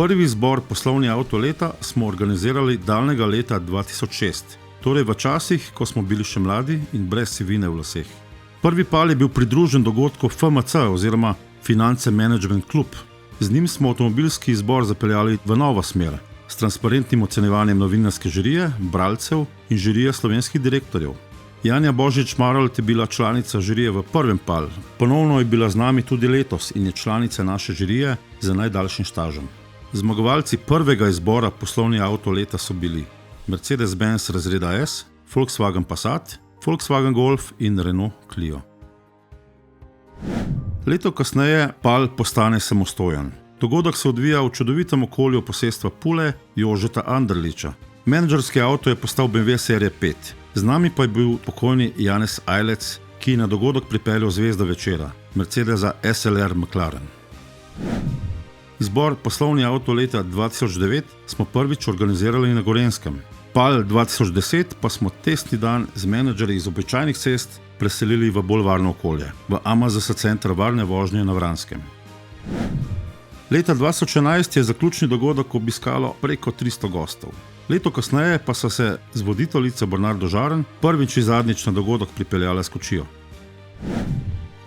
Prvi izbor Poslovni avto leta smo organizirali daljnega leta 2006, torej v časih, ko smo bili še mladi in brez sivine v laseh. Prvi pal je bil pridružen dogodku FMC oziroma Finance Management Club. Z njim smo avtomobilski izbor zapeljali v novo smer, s transparentnim ocenjevanjem novinarske žirije, bralcev in žirije slovenskih direktorjev. Janja Božič-Marolt je bila članica žirije v prvem pal, ponovno je bila z nami tudi letos in je članica naše žirije z najdaljšim stažem. Zmagovalci prvega izbora Poslovni avto leta so bili Mercedes-Benz razreda S, Volkswagen Passat, Volkswagen Golf in Renault Clio. Leto kasneje pal postane samostojen. Dogodek se odvija v čudovitem okolju posestva Pule Jožeta Anderliča. Menedžerski avto je postal BMW serije 5. Z nami pa je bil pokojni Janez Ajlec, ki je na dogodek pripeljal zvezdo večera, Mercedesa SLR McLaren. Izbor Poslovni avto leta 2009 smo prvič organizirali na Gorenjskem. Pal 2010 pa smo testni dan z menedžerji iz običajnih cest preselili v bolj varno okolje, v AMZS center varne vožnje na Vranskem. Leta 2011 je zaključni dogodek obiskalo preko 300 gostov. Leto kasneje pa so se z voditeljico Bernardo Žaren prvič in zadnjič na dogodek pripeljale s kočijo.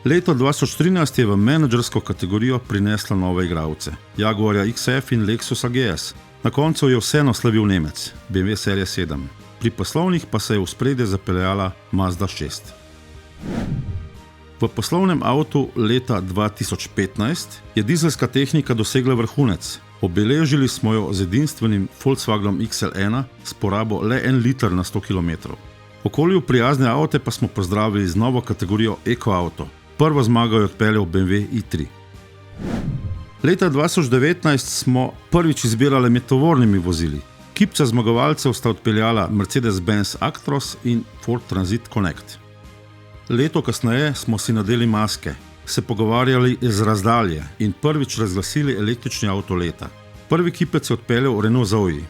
Leto 2013 je v menedžersko kategorijo prinesla nove igralce, Jaguarja XF in Lexusa GS. Na koncu je vseeno slavil Nemec, BMW serije 7. Pri poslovnih pa se je v ospredje zapeljala Mazda 6. V poslovnem avtu leta 2015 je dizelska tehnika dosegla vrhunec. Obeležili smo jo z edinstvenim Volkswagenom XL1 s porabo le 1 liter na 100 km. Okolju prijazne avte pa smo pozdravili z novo kategorijo Eco Auto. Prvo zmago je odpeljal BMW i3. Leta 2019 smo prvič izbirali med tovornimi vozili. Kipca zmagovalcev sta odpeljala Mercedes-Benz Actros in Ford Transit Connect. Leto kasneje smo si nadeli maske, se pogovarjali z razdalje in prvič razglasili električni avto leta. Prvi kipec je odpeljal Renault Zoe.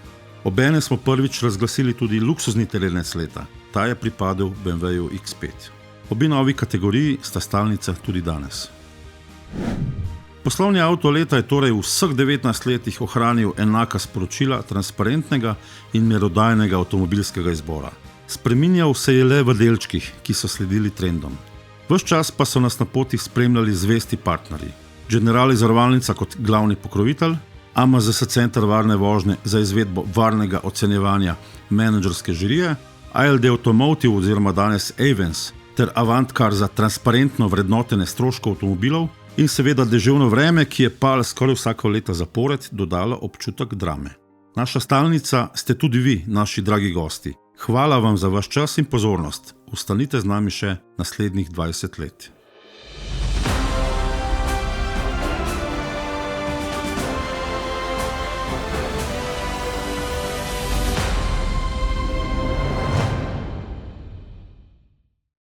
Obenem smo prvič razglasili tudi luksuzni terenec leta. Ta je pripadel BMW-ju X5. Obi novi kategoriji sta stalnica tudi danes. Poslovni avto leta je torej v vseh 19 letih ohranil enaka sporočila transparentnega in merodajnega avtomobilskega izbora. Spreminjal se je le v delčkih, ki so sledili trendom. Ves čas pa so nas na poti spremljali zvesti partnerji. Generali zavarovalnica kot glavni pokrovitelj, AMZS center varne vožnje za izvedbo varnega ocenjevanja menedžerske žirije, ALD Automotive oziroma danes Avens ter Avantcar za transparentno vrednotenje stroškov avtomobilov in seveda deževno vreme, ki je pal skoraj vsako leto zapored dodalo občutek drame. Naša stalnica ste tudi vi, naši dragi gosti. Hvala vam za vaš čas in pozornost. Ostanite z nami še naslednjih 20 let.